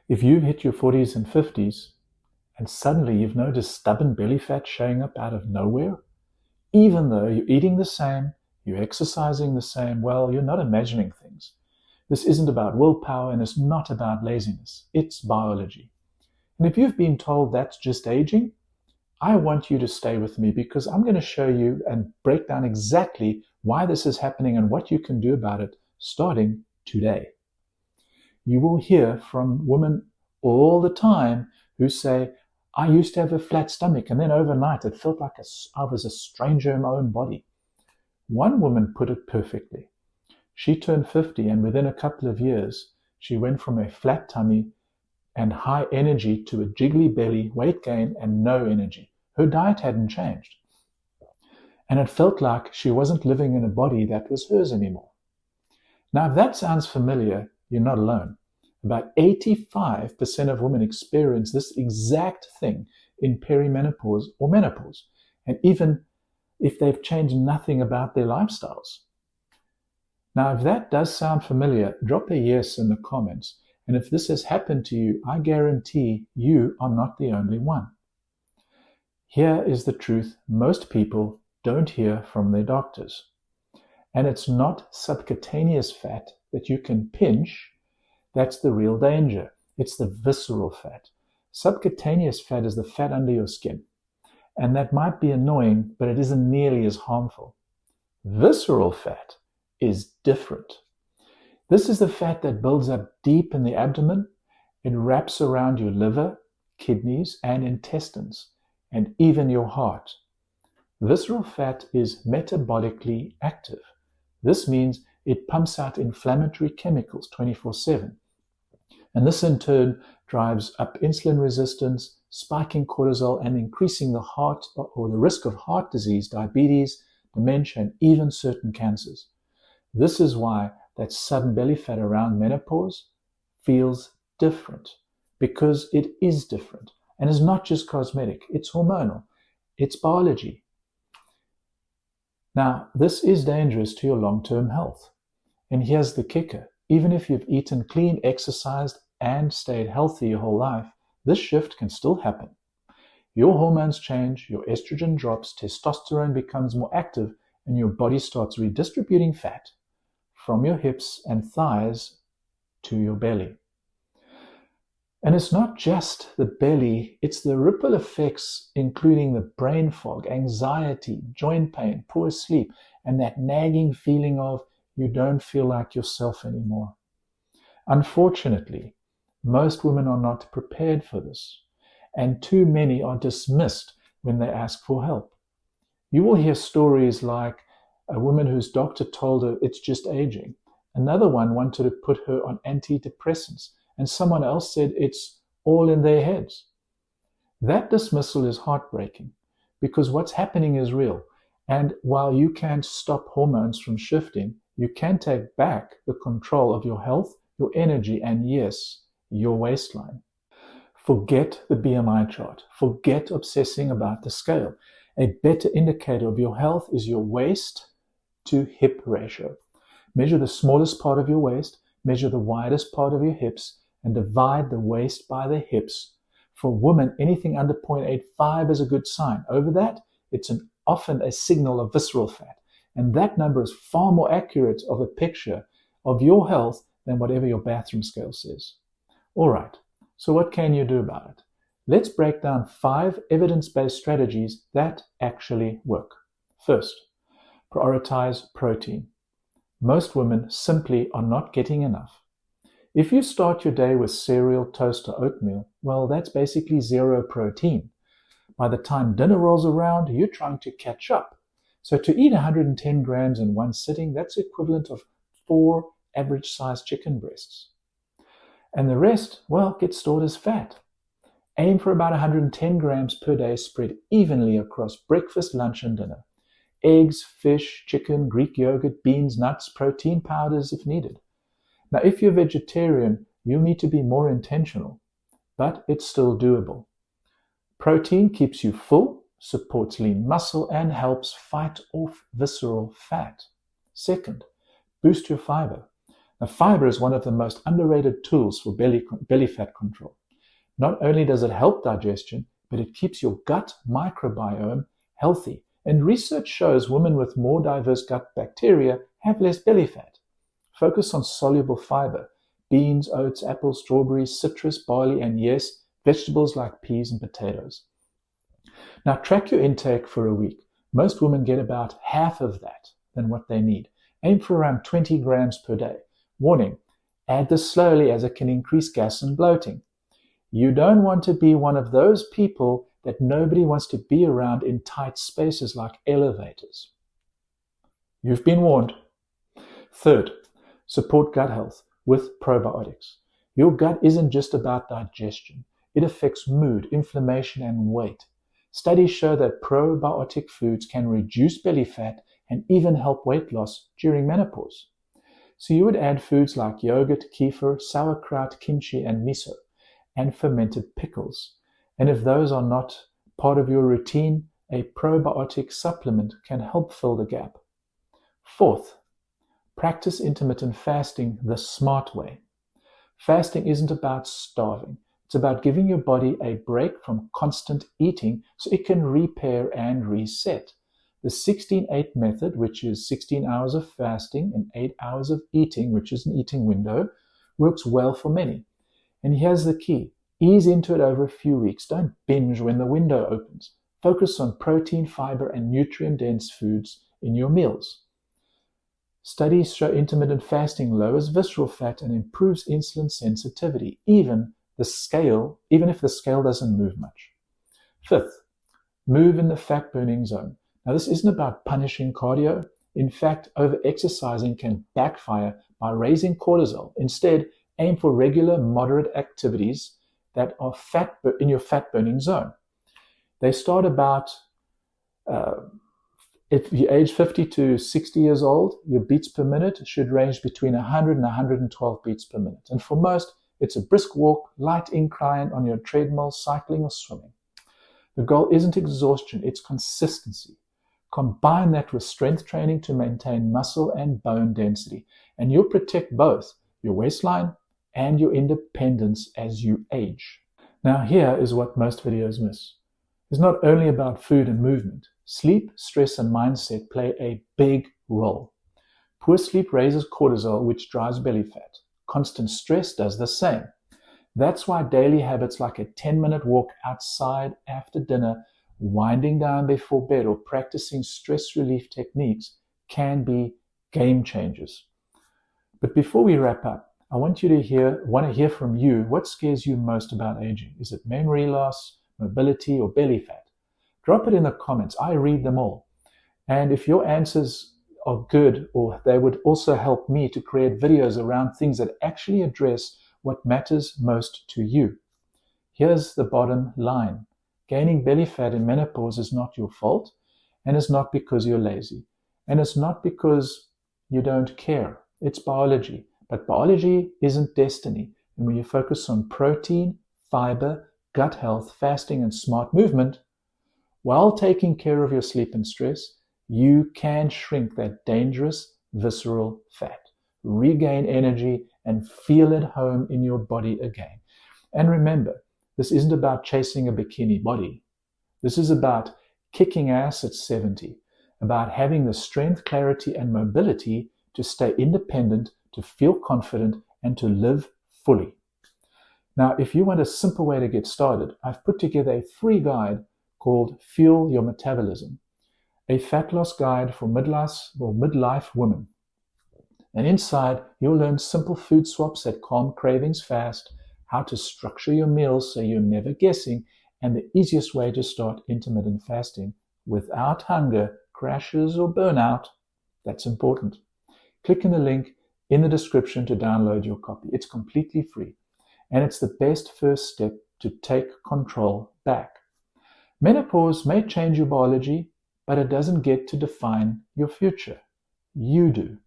If you've hit your 40s and 50s and suddenly you've noticed stubborn belly fat showing up out of nowhere, even though you're eating the same, you're exercising the same, well, you're not imagining things. This isn't about willpower and it's not about laziness. It's biology. And if you've been told that's just aging, I want you to stay with me because I'm going to show you and break down exactly why this is happening and what you can do about it starting today. You will hear from women all the time who say, I used to have a flat stomach and then overnight it felt like I was a stranger in my own body. One woman put it perfectly. She turned 50 and within a couple of years, she went from a flat tummy and high energy to a jiggly belly, weight gain, and no energy. Her diet hadn't changed. And it felt like she wasn't living in a body that was hers anymore. Now, if that sounds familiar, you're not alone. About 85% of women experience this exact thing in perimenopause or menopause, and even if they've changed nothing about their lifestyles. Now, if that does sound familiar, drop a yes in the comments. And if this has happened to you, I guarantee you are not the only one. Here is the truth most people don't hear from their doctors. And it's not subcutaneous fat that you can pinch. That's the real danger. It's the visceral fat. Subcutaneous fat is the fat under your skin. And that might be annoying, but it isn't nearly as harmful. Visceral fat is different. This is the fat that builds up deep in the abdomen. It wraps around your liver, kidneys, and intestines, and even your heart. Visceral fat is metabolically active. This means it pumps out inflammatory chemicals 24/7. And this in turn drives up insulin resistance, spiking cortisol, and increasing the heart or the risk of heart disease, diabetes, dementia, and even certain cancers. This is why that sudden belly fat around menopause feels different, because it is different. And it's not just cosmetic, it's hormonal, it's biology. Now, this is dangerous to your long-term health. And here's the kicker. Even if you've eaten clean, exercised, and stayed healthy your whole life, this shift can still happen. Your hormones change, your estrogen drops, testosterone becomes more active, and your body starts redistributing fat from your hips and thighs to your belly. And it's not just the belly, it's the ripple effects, including the brain fog, anxiety, joint pain, poor sleep, and that nagging feeling of you don't feel like yourself anymore. Unfortunately, most women are not prepared for this, and too many are dismissed when they ask for help. You will hear stories like a woman whose doctor told her it's just aging. Another one wanted to put her on antidepressants, and someone else said it's all in their heads. That dismissal is heartbreaking because what's happening is real. And while you can't stop hormones from shifting, you can take back the control of your health, your energy, and yes, your waistline. Forget the BMI chart. Forget obsessing about the scale. A better indicator of your health is your waist to hip ratio. Measure the smallest part of your waist, measure the widest part of your hips, and divide the waist by the hips. For women, anything under 0.85 is a good sign. Over that, it's often a signal of visceral fat. And that number is far more accurate of a picture of your health than whatever your bathroom scale says. All right, so what can you do about it? Let's break down 5 evidence-based strategies that actually work. First, prioritize protein. Most women simply are not getting enough. If you start your day with cereal, toast, or oatmeal, well, that's basically zero protein. By the time dinner rolls around, you're trying to catch up. So to eat 110 grams in one sitting, that's equivalent of 4 average-sized chicken breasts. And the rest, well, gets stored as fat. Aim for about 110 grams per day spread evenly across breakfast, lunch, and dinner. Eggs, fish, chicken, Greek yogurt, beans, nuts, protein powders if needed. Now, if you're vegetarian, you'll need to be more intentional, but it's still doable. Protein keeps you full, supports lean muscle, and helps fight off visceral fat. Second, boost your fiber. Now, fiber is one of the most underrated tools for belly fat control. Not only does it help digestion, but it keeps your gut microbiome healthy. And research shows women with more diverse gut bacteria have less belly fat. Focus on soluble fiber: beans, oats, apples, strawberries, citrus, barley, and yes, vegetables like peas and potatoes. Now, track your intake for a week. Most women get about half of that than what they need. Aim for around 20 grams per day. Warning: add this slowly as it can increase gas and bloating. You don't want to be one of those people that nobody wants to be around in tight spaces like elevators. You've been warned. Third, support gut health with probiotics. Your gut isn't just about digestion. It affects mood, inflammation, and weight. Studies show that probiotic foods can reduce belly fat and even help weight loss during menopause. So you would add foods like yogurt, kefir, sauerkraut, kimchi, and miso, and fermented pickles. And if those are not part of your routine, a probiotic supplement can help fill the gap. Fourth, practice intermittent fasting the smart way. Fasting isn't about starving. It's about giving your body a break from constant eating so it can repair and reset. The 16-8 method, which is 16 hours of fasting and 8 hours of eating, which is an eating window, works well for many. And here's the key: ease into it over a few weeks. Don't binge when the window opens. Focus on protein, fiber, and nutrient-dense foods in your meals. Studies show intermittent fasting lowers visceral fat and improves insulin sensitivity, even if the scale doesn't move much. Fifth, move in the fat-burning zone. Now, this isn't about punishing cardio. In fact, over-exercising can backfire by raising cortisol. Instead, aim for regular, moderate activities that are in your fat-burning zone. They start about, if you age 50 to 60 years old, your beats per minute should range between 100 and 112 beats per minute. And for most, it's a brisk walk, light incline on your treadmill, cycling, or swimming. The goal isn't exhaustion, it's consistency. Combine that with strength training to maintain muscle and bone density, and you'll protect both your waistline and your independence as you age. Now, here is what most videos miss. It's not only about food and movement. Sleep, stress, and mindset play a big role. Poor sleep raises cortisol, which drives belly fat. Constant stress does the same. That's why daily habits like a 10-minute walk outside after dinner, winding down before bed, or practicing stress relief techniques can be game changers. But before we wrap up, I want to hear from you. What scares you most about aging? Is it memory loss, mobility, or belly fat? Drop it in the comments. I read them all. And if your answers are good, or they would also help me to create videos around things that actually address what matters most to you. Here's the bottom line. Gaining belly fat in menopause is not your fault, and it's not because you're lazy, and it's not because you don't care. It's biology, but biology isn't destiny. And when you focus on protein, fiber, gut health, fasting, and smart movement, while taking care of your sleep and stress, you can shrink that dangerous visceral fat, regain energy, and feel at home in your body again. And remember, this isn't about chasing a bikini body. This is about kicking ass at 70, about having the strength, clarity, and mobility to stay independent, to feel confident, and to live fully. Now, if you want a simple way to get started, I've put together a free guide called Fuel Your Metabolism, a fat loss guide for midlife women. And inside, you'll learn simple food swaps that calm cravings fast, how to structure your meals so you're never guessing, and the easiest way to start intermittent fasting without hunger, crashes, or burnout. That's important. Click in the link in the description to download your copy. It's completely free, and it's the best first step to take control back. Menopause may change your biology, but it doesn't get to define your future. You do.